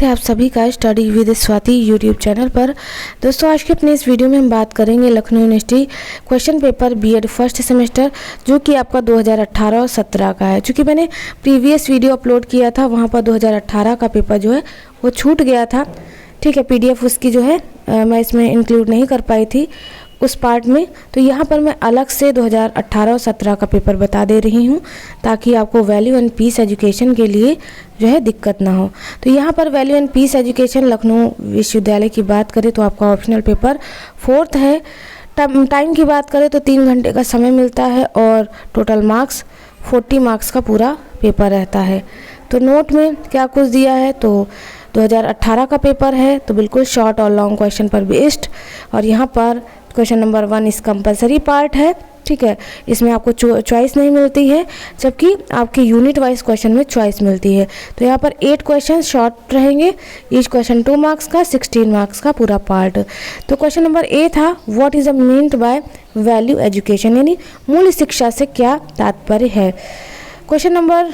है आप सभी का study with Swati YouTube channel पर। दोस्तों आज के अपने इस वीडियो में हम बात करेंगे Lucknow University question paper BEd first semester जो कि आपका 2018 और 17 का है। चूँकि मैंने प्रीवियस वीडियो अपलोड किया था वहाँ पर 2018 का पेपर जो है वो छूट गया था। ठीक है, PDF उसकी जो है मैं इसमें इंक्लूड नहीं कर पाई थी उस पार्ट में, तो यहाँ पर मैं अलग से 2018 और 17 का पेपर बता दे रही हूँ ताकि आपको वैल्यू एंड पीस एजुकेशन के लिए जो है दिक्कत ना हो। तो यहाँ पर value and peace education Lucknow विश्वविद्यालय की बात करें तो आपका ऑप्शनल पेपर 4th है। टाइम की बात करें तो 3 घंटे का समय मिलता है और टोटल मार्क्स 40 मार्क्स का पूरा पेपर रहता है। तो नोट में क्या कुछ दिया है, तो 2018 का पेपर है तो बिल्कुल शॉर्ट और लॉन्ग क्वेश्चन पर बेस्ड, और यहाँ पर क्वेश्चन नंबर 1 इस कंपलसरी पार्ट है। ठीक है, इसमें आपको चॉइस नहीं मिलती है, जबकि आपके यूनिट वाइज क्वेश्चन में चॉइस मिलती है। तो यहाँ पर 8 क्वेश्चन शॉर्ट रहेंगे, ईच क्वेश्चन 2 मार्क्स का, 16 मार्क्स का पूरा पार्ट। तो क्वेश्चन नंबर A था what is the meant by value education, यानी मूल शिक्षा से क्या तात्पर्य है। क्वेश्चन नंबर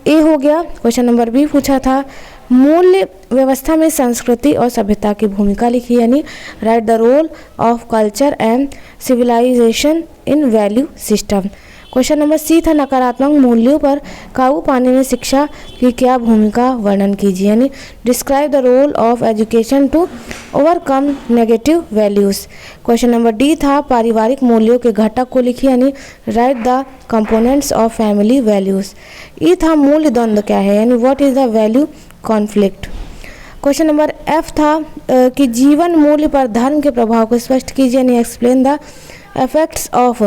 A हो गया। क्वेश्चन नंबर B पूछा था मूल्य व्यवस्था में संस्कृति और सभ्यता की भूमिका लिखी, यानी write the role of culture and civilisation in value system. Question number C था नकारात्मक मूल्यों पर काबू पाने में शिक्षा की क्या भूमिका वर्णन कीजिए, यानी describe the role of education to overcome negative values. Question number D था पारिवारिक मूल्यों के घटक को लिखिए, यानी write the components of family values. E था मूल्य द्वंद्व क्या है, यानी what is the value conflict. Question number F था कि जीवन मूल्य पर धर्म के प्रभाव को स्पष्ट कीजिए, यानी explain the effects of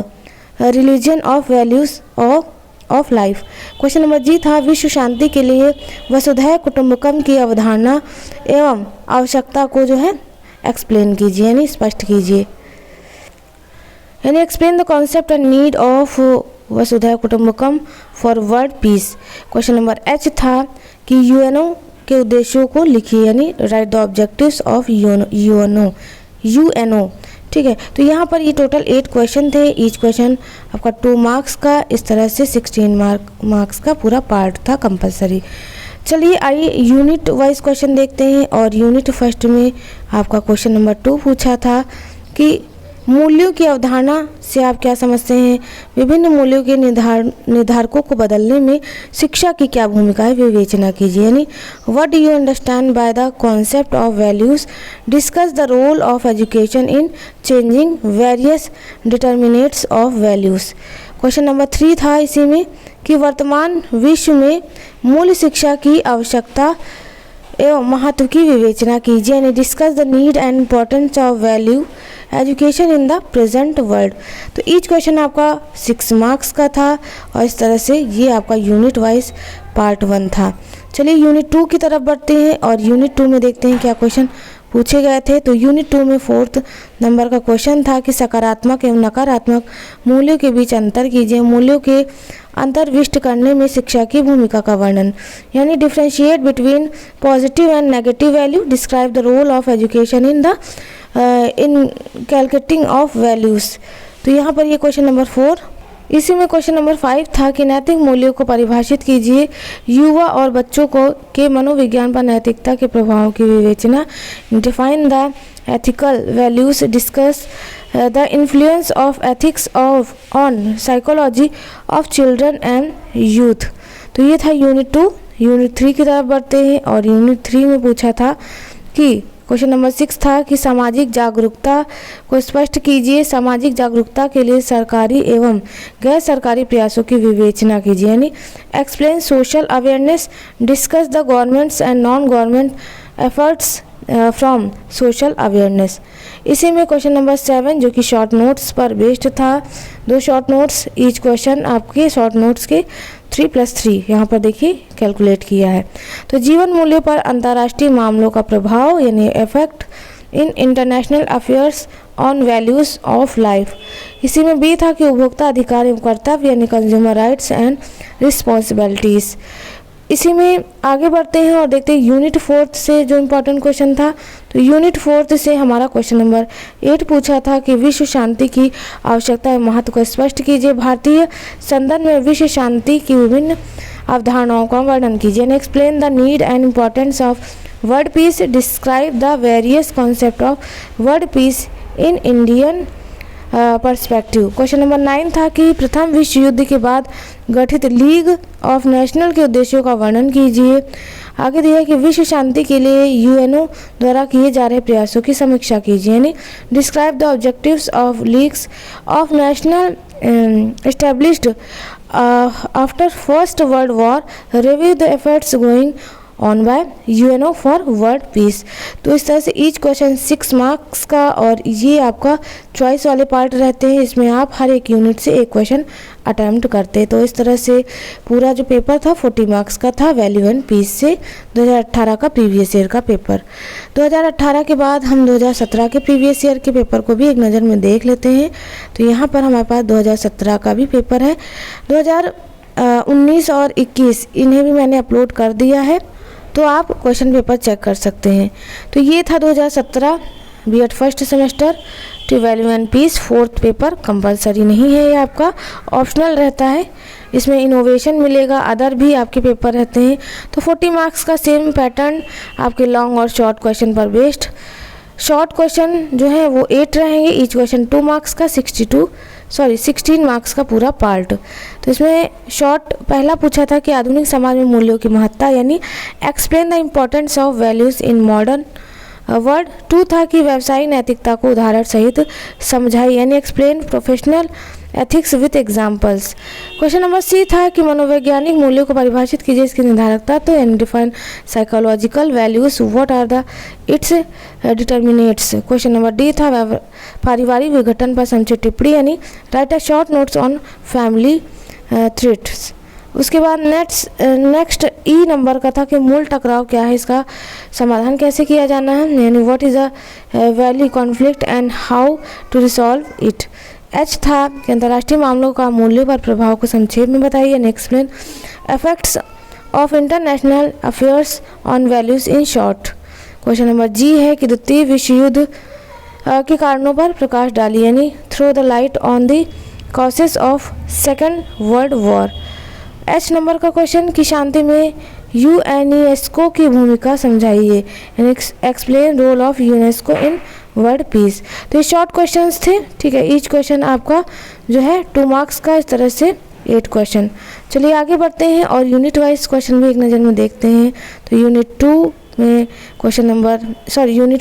religion of values of life. Question number G था विश्व शांति के लिए वसुधैव कुटुंबकम की अवधारणा एवं आवश्यकता को जो है एक्सप्लेन कीजिए, यानी स्पष्ट कीजिए, यानी explain the concept and need of Vasudhaiva Kutumbakam for world peace. Question number H था कि यूएनओ के उद्देश्यों को लिखिए, यानी write the objectives of UNO. ठीक है, तो यहाँ पर ये टोटल 8 क्वेश्चन थे, ईच क्वेश्चन आपका 2 मार्क्स का, इस तरह से 16 मार्क्स का पूरा पार्ट था कंपलसरी। चलिए आइए यूनिट वाइज क्वेश्चन देखते हैं। और यूनिट फर्स्ट में आपका क्वेश्चन नंबर 2 पूछा था कि मूल्यों की अवधारणा से आप क्या समझते हैं, विभिन्न मूल्यों के निर्धारकों को बदलने में शिक्षा की क्या भूमिका है, विवेचना कीजिए, यानी what do you understand by the concept of values, discuss the role of education in changing various determinants of values. Question number 3 था इसी में कि वर्तमान विश्व में मूल्य शिक्षा की आवश्यकता एवं महत्व की विवेचना कीजिए, यानी discuss the need and importance of value education in the present world. तो ईच क्वेश्चन आपका 6 मार्क्स का था और इस तरह से ये आपका यूनिट वाइज पार्ट 1 था। चलिए यूनिट 2 की तरफ बढ़ते हैं और यूनिट 2 में देखते हैं क्या क्वेश्चन पूछे गए थे। तो यूनिट 2 में 4th नंबर का क्वेश्चन था कि सकारात्मक एवं नकारात्मक मूल्यों के बीच अंतर कीजिए, मूल्यों के अंतर्विष्ट करने में शिक्षा की भूमिका का वर्णन, यानी differentiate between positive and negative value, describe the role of education in calculating of values. तो यहाँ पर ये क्वेश्चन नंबर 4। इसी में क्वेश्चन नंबर 5 था कि नैतिक मूल्यों को परिभाषित कीजिए, युवा और बच्चों को के मनोविज्ञान पर नैतिकता के प्रभाव की विवेचना, define the ethical values, discuss the influence of ethics of on psychology of children and youth. तो ये था यूनिट 2। यूनिट 3 की तरफ बढ़ते हैं और यूनिट 3 में पूछा था कि क्वेश्चन नंबर 6 था कि सामाजिक जागरूकता को स्पष्ट कीजिए, सामाजिक जागरूकता के लिए सरकारी एवं गैर सरकारी प्रयासों की विवेचना कीजिए, यानी explain social awareness, discuss the governments and non government efforts from social awareness. इसी में क्वेश्चन नंबर 7 जो कि शॉर्ट नोट्स पर बेस्ड था, 2 शॉर्ट नोट्स, ईच क्वेश्चन आपके शॉर्ट नोट्स के 3+3 यहाँ पर देखिए कैलकुलेट किया है। तो जीवन मूल्य पर अंतर्राष्ट्रीय मामलों का प्रभाव, यानी effect in international affairs on values of life. इसी में B था कि उपभोक्ता अधिकार एवं कर्तव्य, यानी कंज्यूमर राइट्स एंड रिस्पॉन्सिबिलिटीज। इसी में आगे बढ़ते हैं और देखते हैं यूनिट 4 से जो इम्पोर्टेंट क्वेश्चन था। तो यूनिट 4 से हमारा क्वेश्चन नंबर 8 पूछा था कि विश्व शांति की आवश्यकता एवं महत्व को स्पष्ट कीजिए, भारतीय संदर्भ में विश्व शांति की विभिन्न अवधारणाओं का वर्णन कीजिए, explain the need and importance of world peace, describe the various concept of world peace in Indian perspective. Question number 9 था कि प्रथम विश्व युद्ध के बाद गठित लीग ऑफ नेशनल के उद्देश्यों का वर्णन कीजिए। आगे दिया है कि विश्व शांति के लिए यूएनओ द्वारा किए जा रहे प्रयासों की समीक्षा कीजिए, यानी describe the objectives of leagues of national established after first world war, review the efforts going on by UNO for world peace. तो इस तरह से ईच क्वेश्चन 6 मार्क्स का और ये आपका चॉइस वाले पार्ट रहते हैं। इसमें आप हर एक यूनिट से एक क्वेश्चन अटैम्प्ट करते। तो इस तरह से पूरा जो पेपर था 40 मार्क्स का था वैल्यू एंड पीस से 2018 का प्रीवियस ईयर का पेपर। 2018 के बाद हम 2017 के प्रीवियस ईयर के पेपर को भी एक नज़र में देख लेते हैं। तो यहाँ पर हमारे पास 2017 का भी पेपर है। 2019 और 21 इन्हें भी मैंने अपलोड कर दिया है, तो आप क्वेश्चन पेपर चेक कर सकते हैं। तो ये था 2017 BEd first semester to value and peace fourth paper. Compulsory नहीं है, ये आपका ऑप्शनल रहता है। इसमें इनोवेशन मिलेगा, अदर भी आपके पेपर रहते हैं। तो 40 मार्क्स का सेम पैटर्न आपके लॉन्ग और शॉर्ट क्वेश्चन पर बेस्ड। शॉर्ट क्वेश्चन जो है वो 8 रहेंगे, ईच क्वेश्चन 2 मार्क्स का, 16 मार्क्स का पूरा पार्ट। तो इसमें शॉर्ट पहला पूछा था कि आधुनिक समाज में मूल्यों की महत्ता, यानी explain the importance of values in modern word. 2 था कि व्यवसायिक नैतिकता को उदाहरण सहित समझाई, यानी explain professional ethics with examples. Question number C था कि मनोवैज्ञानिक मूल्यों को परिभाषित कीजिए, इसकी निर्धारक तत्व, यानी define psychological values, what are the its determinants. Question number D था पारिवारिक विघटन पर संक्षिप्त टिप्पणी, यानी write a short notes on family threats. उसके बाद नेक्स्ट ई नंबर का था कि मूल टकराव क्या है, इसका समाधान कैसे किया जाना है, यानी what is a value conflict and how to resolve it. H था कि अंतर्राष्ट्रीय मामलों का मूल्यों पर प्रभाव को संक्षेप में बताइए, and explain effects of international affairs on values in short. Question number G है कि द्वितीय विश्व युद्ध के कारणों पर प्रकाश डालिए, यानी throw the light on the causes of second world war. H number का क्वेश्चन कि शांति में यूएनएस्को की भूमिका समझाइए, यानी explain role of UNESCO in world peace. तो ये शॉर्ट क्वेश्चंस थे, ठीक है। ईच क्वेश्चन आपका जो है 2 मार्क्स का, इस तरह से 8 क्वेश्चन। चलिए आगे बढ़ते हैं और यूनिट वाइज क्वेश्चन भी एक नज़र में देखते हैं। तो यूनिट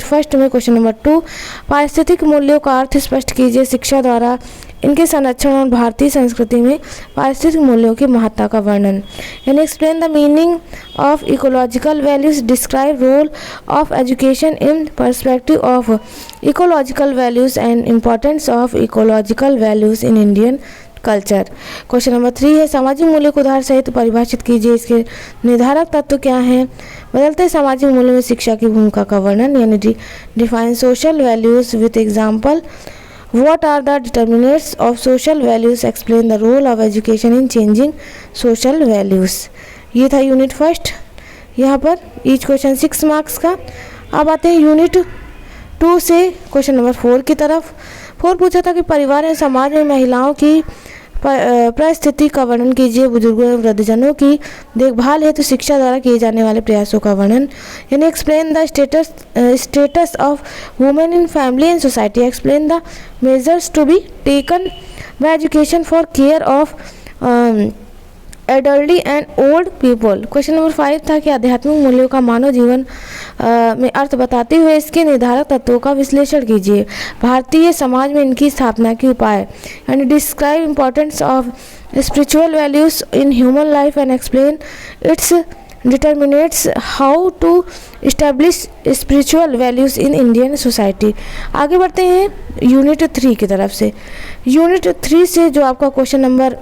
फर्स्ट में क्वेश्चन नंबर 2, पारिस्थितिक मूल्यों का अर्थ स्पष्ट कीजिए, शिक्षा द्वारा इनके संरक्षण और भारतीय संस्कृति में पारिस्थितिक मूल्यों की महत्ता का वर्णन, यानी explain the meaning of ecological values, describe role of education in perspective of ecological values and importance of ecological values in Indian culture. Question number 3 है सामाजिक मूल्य को उदाहरण सहित परिभाषित कीजिए, इसके निर्धारक तत्व क्या हैं, बदलते सामाजिक मूल्यों में शिक्षा की भूमिका का वर्णन, यानी define social values with example, what are the determinants of social values, explain the role of education in changing social values. ये था यूनिट फर्स्ट, यहाँ पर ईच क्वेश्चन 6 मार्क्स का। अब आते हैं यूनिट 2 से क्वेश्चन नंबर 4 की तरफ। 4 पूछा था कि परिवार एवं समाज में महिलाओं की परिस्थिति का वर्णन कीजिए, बुजुर्गों एवं वृद्धजनों की देखभाल हेतु शिक्षा द्वारा किए जाने वाले प्रयासों का वर्णन, यानी explain the status of women in family and society, explain the measures to be taken by education for care of adultery and old people. Question number 5 था कि आध्यात्मिक मूल्यों का मानव जीवन में अर्थ बताते हुए इसके निर्धारक तत्वों का विश्लेषण कीजिए, भारतीय समाज में इनकी स्थापना के उपाय, यानी describe importance of spiritual values in human life and explain its determinants, how to establish spiritual values in Indian society. आगे बढ़ते हैं यूनिट 3 की तरफ से। यूनिट 3 से जो आपका क्वेश्चन नंबर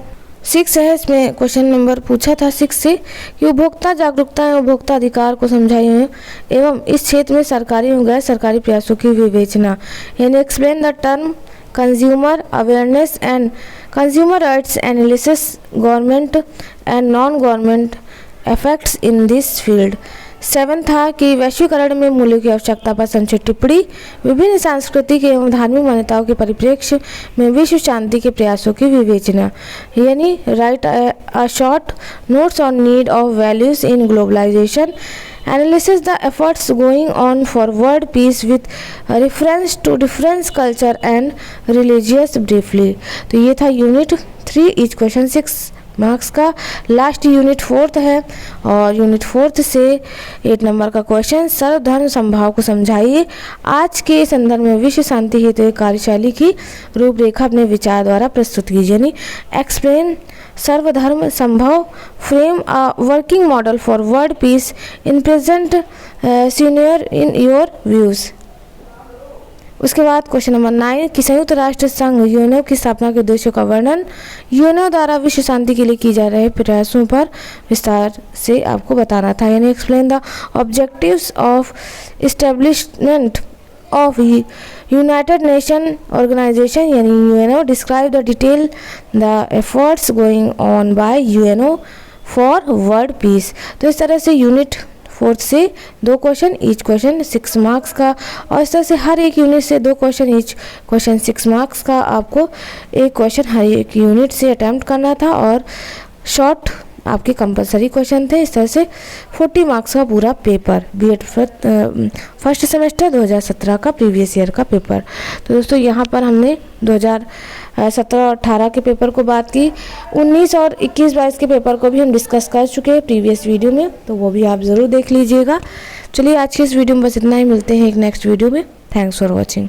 6 है, इसमें क्वेश्चन नंबर पूछा था 6 से कि उपभोक्ता जागरूकता एवं उपभोक्ता अधिकार को समझाइए एवं इस क्षेत्र में सरकारी एवं गैर सरकारी प्रयासों की विवेचना, यानी explain the term consumer awareness and consumer rights analysis, government and non government effects in this field. 7 था कि वैश्वीकरण में मूल्यों की आवश्यकता पर संक्षिप्त टिप्पणी, विभिन्न सांस्कृतिक एवं धार्मिक मान्यताओं के परिप्रेक्ष्य में विश्व शांति के प्रयासों की विवेचना, यानी write a short notes on need of values in globalisation analysis the efforts going on for world peace with reference to difference culture and religious briefly. तो ये था यूनिट 3, ईच क्वेश्चन 6 मार्क्स का। लास्ट यूनिट 4th है और unit 4th से 8 number का question, सर्वधर्म समभाव को समझाइए। आज के संदर्भ में विश्व शांति हेतु एक कार्यशैली की रूपरेखा अपने विचार द्वारा प्रस्तुत कीजिए। यानी एक्सप्लेन सर्वधर्म संभव, frame a working model for world piece in present senior in your views. उसके बाद क्वेश्चन नंबर 9 कि संयुक्त राष्ट्र संघ यूएनओ की स्थापना के उद्देश्यों का वर्णन। यूएनओ द्वारा विश्व शांति के लिए की जा रहे प्रयासों पर विस्तार से आपको बताना था। यानी explain the objectives of establishment of united nation organisation यानी UNO, describe the detail the efforts going on by UNO for world peace. तो इस तरह से यूनिट 4th से 2 क्वेश्चन, ईच क्वेश्चन 6 मार्क्स का, और इस तरह से हर एक यूनिट से 2 क्वेश्चन, ईच क्वेश्चन 6 मार्क्स का आपको एक क्वेश्चन हर एक यूनिट से अटैम्प्ट करना था और शॉर्ट आपके कंपलसरी क्वेश्चन थे। इस तरह से 40 मार्क्स का पूरा पेपर, बीएड फर्स्ट सेमेस्टर 2017 का प्रीवियस ईयर का पेपर। तो दोस्तों यहाँ पर हमने 2017-18 के पेपर को बात की, 19 और 21-22 के पेपर को भी हम डिस्कस कर चुके हैं प्रीवियस वीडियो में, तो वो भी आप ज़रूर देख लीजिएगा। चलिए आज की इस वीडियो में बस इतना ही, मिलते हैं एक नेक्स्ट वीडियो में। Thanks for watching.